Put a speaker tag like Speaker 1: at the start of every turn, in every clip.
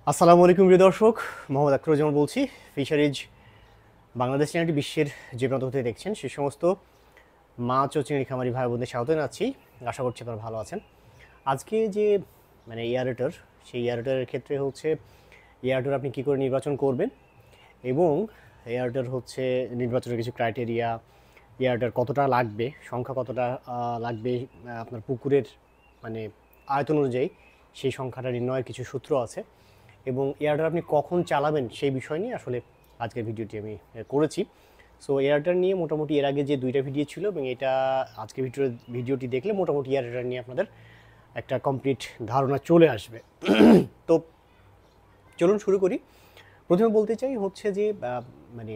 Speaker 1: আসসালামু আলাইকুম প্রিয় দর্শক, মোহাম্মদ আখতারুজ্জামান বলছি। ফিশারিজ বাংলাদেশ চ্যানেলটি বিশ্বের যে প্রান্ত হতে দেখছেন সে সমস্ত মাছ ও চিংড়ি খামারি ভাই বোনদের স্বাগত জানাচ্ছি। আশা করছি আপনারা ভালো আছেন। আজকে যে এয়ারেটর, সেই এয়ারেটরের ক্ষেত্রে হচ্ছে এয়ারেটর আপনি কী করে নির্বাচন করবেন এবং এয়ারেটর হচ্ছে নির্বাচনের কিছু ক্রাইটেরিয়া, এয়ারেটর কতটা লাগবে, সংখ্যা কতটা লাগবে, আপনার পুকুরের আয়তন অনুযায়ী সেই সংখ্যাটা নির্ণয়ের কিছু সূত্র আছে এবং এয়ারটার আপনি কখন চালাবেন সেই বিষয় নিয়ে আসলে আজকের ভিডিওটি আমি করেছি। সো এয়ারটার নিয়ে মোটামুটি এর আগে যে দুইটা ভিডিও ছিল এবং এটা আজকে ভিডিওটি দেখলে মোটামুটি এয়ারটার নিয়ে আপনাদের একটা কমপ্লিট ধারণা চলে আসবে। তো চলুন শুরু করি। প্রথমে বলতে চাই হচ্ছে যে মানে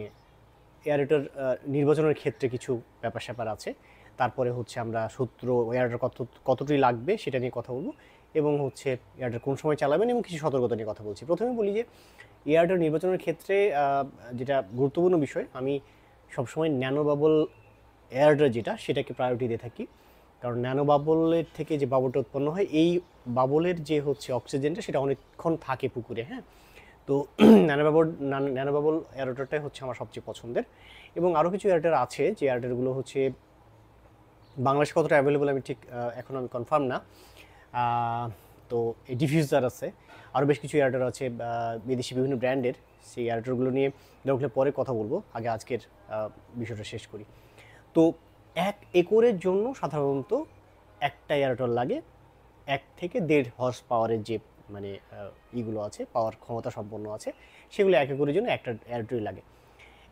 Speaker 1: এয়ারেটর নির্বাচনের ক্ষেত্রে কিছু ব্যাপার স্যাপার আছে। তারপরে হচ্ছে আমরা সূত্র এয়ারেটর কতটি লাগবে সেটা নিয়ে কথা বলবো এবং হচ্ছে এয়ারটেল কোন সময় চালাবেন এবং কিছু সতর্কতা নিয়ে কথা বলছি। প্রথমে বলি যে এয়ারটেল নির্বাচনের ক্ষেত্রে যেটা গুরুত্বপূর্ণ বিষয়, আমি সবসময় ন্যানো বাবল এয়ারটেল যেটা সেটাকে প্রায়োরিটি দিয়ে থাকি। কারণ ন্যানো বাবলের থেকে যে বাবলটা উৎপন্ন হয়, এই বাবলের যে হচ্ছে অক্সিজেনটা সেটা অনেকক্ষণ থাকে পুকুরে। হ্যাঁ, তো ন্যানো বাবল এয়ারটেলটাই হচ্ছে আমার সবচেয়ে পছন্দের। এবং আরও কিছু এয়ারটেল আছে যে এয়ারটেলগুলো হচ্ছে বাংলাদেশে কতটা অ্যাভেলেবল আমি ঠিক এখন আমি কনফার্ম না। তো এই ডিফিউজার আছে, আরও বেশ কিছু এয়ারটেল আছে বিদেশি বিভিন্ন ব্র্যান্ডের। সেই এয়ারটেলগুলো নিয়ে দেখলে পরে কথা বলবো, আগে আজকের বিষয়টা শেষ করি। তো 1 একরের জন্য সাধারণত একটা এয়ারটেল লাগে 1 থেকে 1.5 হর্স পাওয়ারের যে ইগুলো আছে, পাওয়ার ক্ষমতা সম্পন্ন আছে, সেগুলো 1 একরের জন্য একটা এয়ারটেল লাগে।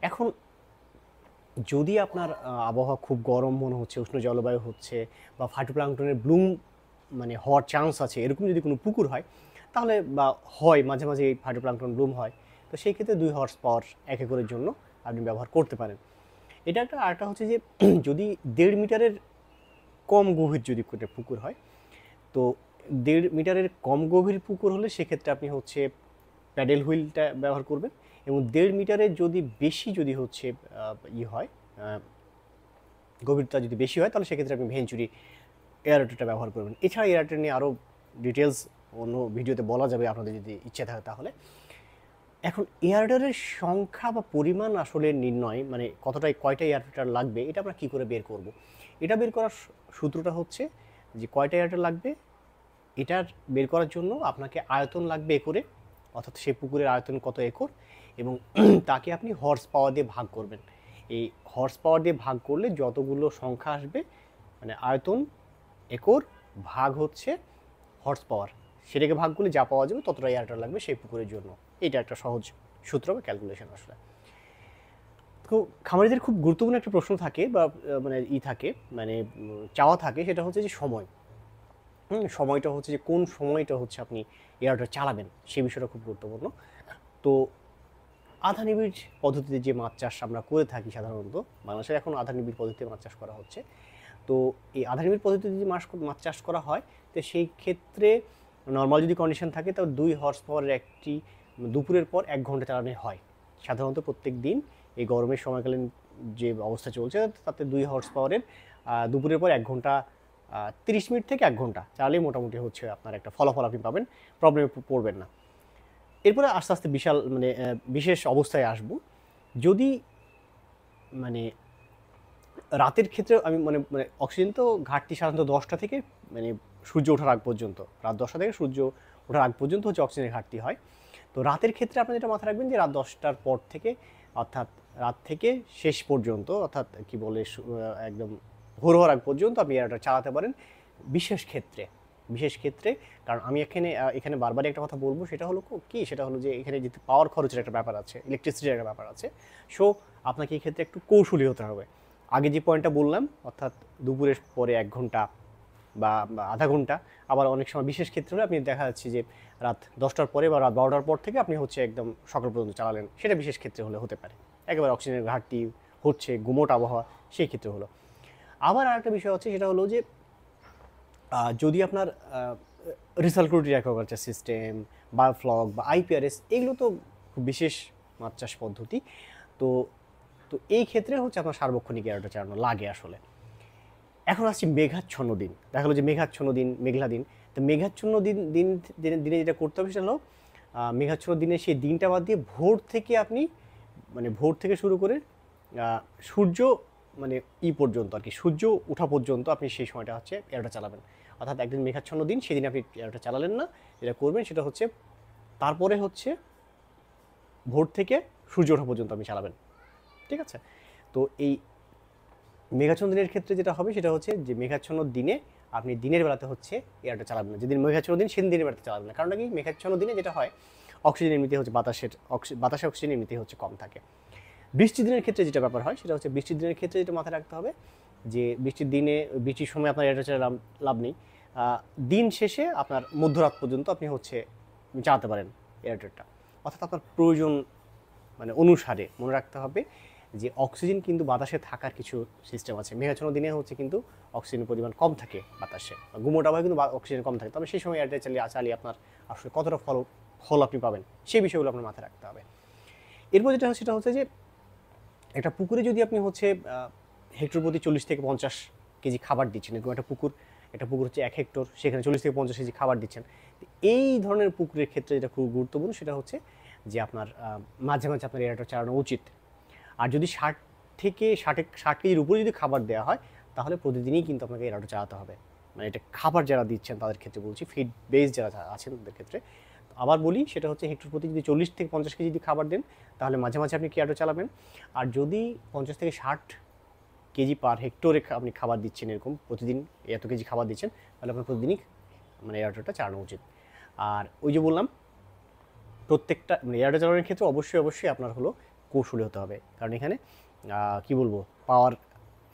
Speaker 1: এখন যদি আপনার আবহাওয়া খুব গরম মনে হচ্ছে, উষ্ণ জলবায়ু হচ্ছে, বা ফাইটোপ্লাঙ্কটনের ব্লুম হওয়ার চান্স আছে, এরকম যদি কোনো পুকুর হয়, তাহলে বা হয় মাঝে মাঝে এই ফাইটোপ্লাঙ্কটন ব্লুম হয়, তো সেই ক্ষেত্রে 2 হর্স পাওয়ার 1 একরের জন্য আপনি ব্যবহার করতে পারেন। এটা একটা। আরেকটা হচ্ছে যে যদি 1.5 মিটারের কম গভীর যদি কোনো পুকুর হয়, তো 1.5 মিটারের কম গভীর পুকুর হলে সেক্ষেত্রে আপনি হচ্ছে প্যাডেল হুইলটা ব্যবহার করবেন। এবং 1.5 মিটারের যদি বেশি যদি হচ্ছে হয়, গভীরতা যদি বেশি হয়, তাহলে সেক্ষেত্রে আপনি ভেঞ্চুরি এয়ারটেলটা ব্যবহার করবেন। এছাড়া এয়ারটেল নিয়ে আরও ডিটেলস অন্য ভিডিওতে বলা যাবে আপনাদের যদি ইচ্ছে থাকে তাহলে। এখন এয়ারটেলের সংখ্যা বা পরিমাণ আসলে নির্ণয়, কয়টা এয়ারটেল লাগবে, এটা আমরা কী করে বের করব। এটা বের করার সূত্রটা হচ্ছে যে কয়টা এয়ারটেল লাগবে, এটার বের করার জন্য আপনাকে আয়তন লাগবে একরে, অর্থাৎ সেই পুকুরের আয়তন কত একর, এবং তাকে আপনি হর্স পাওয়ার দিয়ে ভাগ করবেন। এই হর্স পাওয়ার দিয়ে ভাগ করলে যতগুলো সংখ্যা আসবে, আয়তন একর ভাগ হচ্ছে হর্স পাওয়ার, সেটাকে ভাগ করলে যা পাওয়া যাবে ততটা এয়ারটেল লাগবে সেই পুকুরের জন্য। এটা একটা সহজ সূত্র বা ক্যালকুলেশন আসলে। তো খামারিদের খুব গুরুত্বপূর্ণ একটা প্রশ্ন থাকে বা থাকে, চাওয়া থাকে, সেটা হচ্ছে যে সময়। সময়টা হচ্ছে যে কোন সময়টা হচ্ছে আপনি এয়ারটেল চালাবেন, সেই বিষয়টা খুব গুরুত্বপূর্ণ। তো আধা নিবিড় পদ্ধতিতে যে মাছ চাষ আমরা করে থাকি সাধারণত, বাংলাদেশে এখন আধা নিবিড় পদ্ধতিতে মাছ চাষ করা হচ্ছে। তো এই আধা নিবিড় পদ্ধতিতে যদি মাছ চাষ করা হয়, তো সেই ক্ষেত্রে নর্মাল যদি কন্ডিশন থাকে, তাও 2 হর্স পাওয়ারের একটি দুপুরের পর 1 ঘন্টা চালানো হয় সাধারণত প্রত্যেক দিন। এই গরমের সময়কালীন যে অবস্থা চলছে, তাতে 2 হর্স পাওয়ারের দুপুরের পর 1 ঘন্টা 30 মিনিট থেকে 1 ঘন্টা চালালেই মোটামুটি হচ্ছে আপনার একটা ফলাফল আপনি পাবেন, প্রবলেমে পড়বেন না। এরপরে আস্তে আস্তে বিশেষ অবস্থায় আসব। যদি রাতের ক্ষেত্রে আমি অক্সিজেন তো ঘাটতি সাধারণত 10টা থেকে সূর্য ওঠার আগ পর্যন্ত, রাত 10টা থেকে সূর্য ওঠার আগ পর্যন্ত হচ্ছে অক্সিজেনের ঘাটতি হয়। তো রাতের ক্ষেত্রে আপনার যেটা মাথায় রাখবেন যে রাত 10টার পর থেকে, অর্থাৎ রাত থেকে শেষ পর্যন্ত, অর্থাৎ কি বলে একদম ভোর হওয়ার আগ পর্যন্ত আপনি এটা চালাতে পারেন বিশেষ ক্ষেত্রে। কারণ আমি এখানে বারবারই একটা কথা বলবো, সেটা হলো সেটা হলো যে এখানে যেহেতু পাওয়ার খরচের একটা ব্যাপার আছে, ইলেকট্রিসিটির একটা ব্যাপার আছে। সো আপনাকে এই ক্ষেত্রে একটু কৌশলী হতে হবে। আগে যে পয়েন্টটা বললাম, অর্থাৎ দুপুরের পরে 1 ঘন্টা বা আধা ঘন্টা, আবার অনেক সময় বিশেষ ক্ষেত্রে হলে আপনি দেখা যাচ্ছে যে রাত 10টার পরে বা রাত 12টার পর থেকে আপনি হচ্ছে একদম সকাল পর্যন্ত চালালেন, সেটা বিশেষ ক্ষেত্রে হলে হতে পারে। একেবারে অক্সিজেনের ঘাটতি হচ্ছে, গুমোট আবহাওয়া, সেই ক্ষেত্রে হলো। আবার আরেকটা বিষয় হচ্ছে, সেটা হলো যে যদি আপনার রিসার্কুলেটরি অ্যাকোয়াকালচার সিস্টেম, বায়োফ্লক বা আইপিআরএস, এগুলো তো খুব বিশেষ মাছ চাষ পদ্ধতি। তো তো এই ক্ষেত্রে হচ্ছে আপনার সার্বক্ষণিক এয়ারটা চালানো লাগে আসলে। এখন আসছি মেঘাচ্ছন্ন দিন। দেখা গেলো যে মেঘলা দিন। তো মেঘাচ্ছন্ন দিনে যেটা করতে হবে সেটা হলো মেঘাচ্ছন্ন দিনে সেই দিনটা বাদ দিয়ে ভোর থেকে আপনি মানে ভোর থেকে শুরু করে সূর্য মানে পর্যন্ত আর কি, সূর্য ওঠা পর্যন্ত আপনি সেই সময়টা হচ্ছে এয়ারটা চালাবেন। অর্থাৎ একদিন মেঘাচ্ছন্ন দিন, সেদিন আপনি এয়ারটা চালালেন না, যেটা করবেন সেটা হচ্ছে তারপরে হচ্ছে ভোর থেকে সূর্য ওঠা পর্যন্ত আপনি চালাবেন। ঠিক আছে? তো এই মেঘাচ্ছন্ন দিনের ক্ষেত্রে যেটা হবে সেটা হচ্ছে যে মেঘাচ্ছন্ন দিনে আপনি দিনের বেলাতে হচ্ছে এয়ারটা চালাবেন না। যেদিন মেঘাচ্ছন্ন দিন সেদিন দিনের বেলাতে চালাবেন না। কারণ কি, মেঘাচ্ছন্ন দিনে যেটা হয় অক্সিজেন এমনিতে হচ্ছে বাতাসে অক্সিজেন এমনিতেই হচ্ছে কম থাকে। বৃষ্টির দিনের ক্ষেত্রে যেটা ব্যাপার হয় সেটা হচ্ছে বৃষ্টির দিনের ক্ষেত্রে যেটা মাথায় রাখতে হবে যে বৃষ্টির দিনে বৃষ্টির সময় আপনার এয়ারটা চালা লাভ নেই। দিন শেষে আপনার মধ্যরাত পর্যন্ত আপনি হচ্ছে চালাতে পারেন এয়ারটেলটা। অর্থাৎ আপনার প্রয়োজন মানে অনুসারে মনে রাখতে হবে যে অক্সিজেন কিন্তু বাতাসে থাকার কিছু সিস্টেম আছে। মেঘাচ্ছন্ন দিনে হচ্ছে কিন্তু অক্সিজেনের পরিমাণ কম থাকে বাতাসে, গুমোট আবহাওয়ায় কিন্তু অক্সিজেন কম থাকে। তবে সেই সময় এয়ারটেল চালিয়ে আপনার আসলে কতটা ফল আপনি পাবেন সেই বিষয়গুলো আপনার মাথায় রাখতে হবে। এরপর যেটা সেটা হচ্ছে যে একটা পুকুরে যদি আপনি হচ্ছে হেক্টর প্রতি 40 থেকে 50 কেজি খাবার দিচ্ছেন, এরকম একটা পুকুর হচ্ছে 1 হেক্টর, সেখানে 40 থেকে 50 কেজি খাবার দিচ্ছেন, এই ধরনের পুকুরের ক্ষেত্রে যেটা খুব গুরুত্বপূর্ণ সেটা হচ্ছে যে আপনার মাঝে মাঝে আপনার এয়ারটা চালানো উচিত। আর যদি 60 কেজির উপরে যদি খাবার দেওয়া হয় তাহলে প্রতিদিনই কিন্তু আপনাকে এয়ারটা চালাতে হবে। মানে এটা খাবার যারা দিচ্ছেন তাদের ক্ষেত্রে বলছি, ফিড বেস যারা আছেন তাদের ক্ষেত্রে। আবার বলি সেটা হচ্ছে হেক্টর প্রতি যদি 40 থেকে 50 কেজি যদি খাবার দেন তাহলে মাঝে মাঝে আপনি এয়ারটা চালাবেন। আর যদি 50 থেকে 60 কেজি পার হেক্টরে আপনি খাবার দিচ্ছেন, এরকম প্রতিদিন এত কেজি খাবার দিচ্ছেন, তাহলে আপনার প্রতিদিনই মানে এয়ারটা চালানো উচিত। আর ওই যে বললাম প্রত্যেকটা মানে এয়ারটা চালানোর ক্ষেত্রে অবশ্যই আপনার হলো কৌশলী হতে হবে। কারণ এখানে কি বলবো, পাওয়ার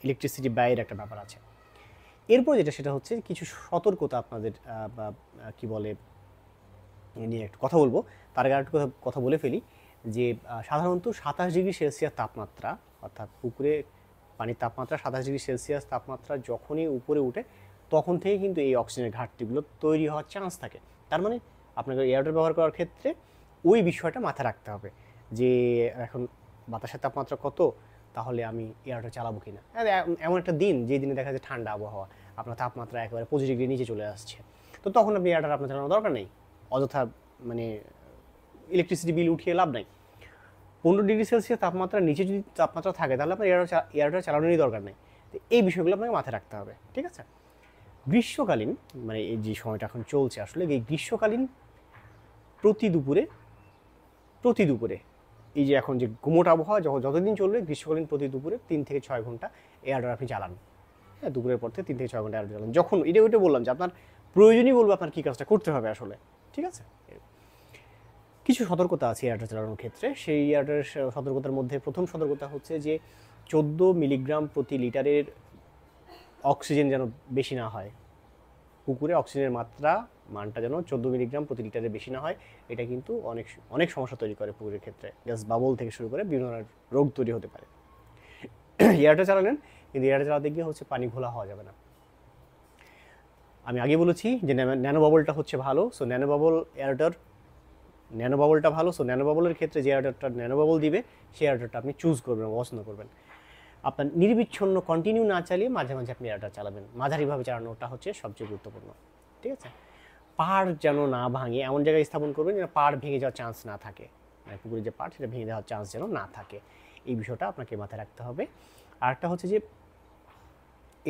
Speaker 1: ইলেকট্রিসিটি ব্যয়ের একটা ব্যাপার আছে। এরপর যেটা সেটা হচ্ছে কিছু সতর্কতা আপনাদের কি বলে নিয়ে একটু কথা বলবো। তার আগে একটু কথা বলে ফেলি যে সাধারণত 27 ডিগ্রি সেলসিয়াস তাপমাত্রা, অর্থাৎ পুকুরে পানির তাপমাত্রা 27 ডিগ্রি সেলসিয়াস তাপমাত্রা যখনই উপরে উঠে তখন থেকে কিন্তু এই অক্সিজেনের ঘাটতিগুলো তৈরি হওয়ার চান্স থাকে। তার মানে আপনাকে এয়ারটেল ব্যবহার করার ক্ষেত্রে ওই বিষয়টা মাথায় রাখতে হবে যে এখন বাতাসের তাপমাত্রা কত, তাহলে আমি এয়ারটেল চালাবো কিনা। এমন একটা দিন যে দিনে দেখা যায় ঠান্ডা আবহাওয়া, আপনার তাপমাত্রা একেবারে 25 ডিগ্রি নিচে চলে আসছে, তো তখন আপনি এয়ারটেল আপনার চালানোর দরকার নেই, অযথা মানে ইলেকট্রিসিটি বিল উঠিয়ে লাভ নাই। 15 ডিগ্রি সেলসিয়াস তাপমাত্রার নিচে যদি তাপমাত্রা থাকে তাহলে আপনার এয়ারটেল চালানোরই দরকার নেই। তো এই বিষয়গুলো আপনাকে মাথায় রাখতে হবে। ঠিক আছে? গ্রীষ্মকালীন মানে এই যে সময়টা এখন চলছে আসলে এই গ্রীষ্মকালীন প্রতি দুপুরে এই যে এখন যে গুমোট আবহাওয়া যতদিন চলবে, গ্রীষ্মকালীন প্রতি দুপুরে 3 থেকে 6 ঘন্টা এয়ারটেল আপনি চালান। হ্যাঁ, দুপুরের পর থেকে 3 থেকে 6 ঘন্টা এয়ারটেল চালান। যখন ওইটা বললাম যে আপনার প্রয়োজনই বলবো আপনার কী কাজটা করতে হবে আসলে। ঠিক আছে? কিছু সতর্কতা আছে এয়ারটেল চালানোর ক্ষেত্রে। সেই এয়ারটেল সতর্কতার মধ্যে প্রথম সতর্কতা হচ্ছে যে 14 মিলিগ্রাম প্রতি লিটারের অক্সিজেন যেন বেশি না হয়। পুকুরে অক্সিজেনের মানটা যেন 14 মিলিগ্রাম প্রতি লিটারের বেশি না হয়। এটা কিন্তু অনেক সমস্যা তৈরি করে পুকুরের ক্ষেত্রে। গ্যাস বাবল থেকে শুরু করে বিভিন্ন ধরনের রোগ তৈরি হতে পারে। এয়ারটেল চালালেন, কিন্তু এয়ারটেল চালাতে গিয়ে হচ্ছে পানি ঘোলা হওয়া যাবে না। আমি আগে বলেছি যে ন্যানো বাবলটা হচ্ছে ভালো। সো ন্যানো বাবলটা ভালো। সো ন্যানো বাবলের ক্ষেত্রে যে এয়ারটেলটা ন্যানো বাবল দিবে সেই এয়ারটেলটা আপনি চুজ করবেন, পছন্দ করবেন। আপনার নির্বিচ্ছন্ন কন্টিনিউ না চালিয়ে মাঝে মাঝে আপনি এয়ারটেল চালাবেন। মাঝারিভাবে চালানোটা হচ্ছে সবচেয়ে গুরুত্বপূর্ণ। ঠিক আছে? পাড় যেন না ভাঙে এমন জায়গায় স্থাপন করবেন যেন পাড় ভেঙে যাওয়ার চান্স না থাকে। মানে পুকুরের যে পাড় সেটা ভেঙে যাওয়ার চান্স যেন না থাকে, এই বিষয়টা আপনাকে মাথায় রাখতে হবে। আরেকটা হচ্ছে যে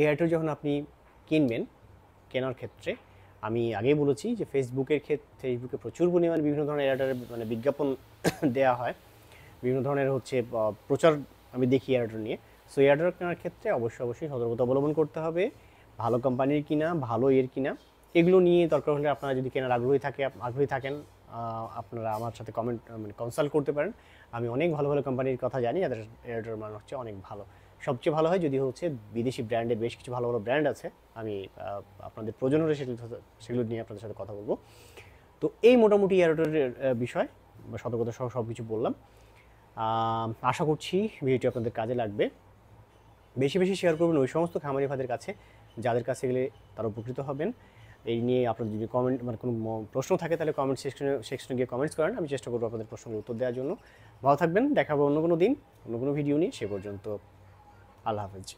Speaker 1: এয়ারটেল যখন আপনি কেনার ক্ষেত্রে আমি আগেই বলেছি যে ফেসবুকে প্রচুর পরিমাণে বিভিন্ন ধরনের এয়ারটেলের মানে বিজ্ঞাপন দেওয়া হয়, বিভিন্ন ধরনের হচ্ছে প্রচার আমি দেখি এয়ারটেল নিয়ে। সো এয়ারটেল কেনার ক্ষেত্রে অবশ্যই সতর্কতা অবলম্বন করতে হবে। ভালো কোম্পানির কিনা, ভালো কিনা, এগুলো নিয়ে দরকার হলে আপনারা যদি কেনার আগ্রহী থাকেন আপনারা আমার সাথে কনসাল্ট করতে পারেন। আমি অনেক ভালো কোম্পানির কথা জানি যাদের এয়ারটেল মান হচ্ছে অনেক ভালো। সবচেয়ে ভালো হয় যদি হচ্ছে বিদেশি ব্র্যান্ডের বেশ কিছু ভালো ব্র্যান্ড আছে। আমি আপনাদের প্রয়োজন হলে সেগুলো নিয়ে আপনাদের সাথে কথা বলবো। তো এই মোটামুটি এয়ারটেলের বিষয় সতর্কতা সহ সব কিছু বললাম। আশা করছি ভিডিওটি আপনাদের কাজে লাগবে। বেশি শেয়ার করবেন ওই সমস্ত খামারি ভাইদের কাছে যাদের কাছে গেলে তারা উপকৃত হবেন। এই নিয়ে আপনাদের যদি কোনো প্রশ্ন থাকে তাহলে কমেন্ট সেকশনে গিয়ে কমেন্টস করেন। আমি চেষ্টা করবো আপনাদের প্রশ্নের উত্তর দেওয়ার জন্য। ভালো থাকবেন, দেখা হবে অন্য কোনো দিন অন্য কোনো ভিডিও নিয়ে। সে পর্যন্ত আল্লাহ হাফেজ।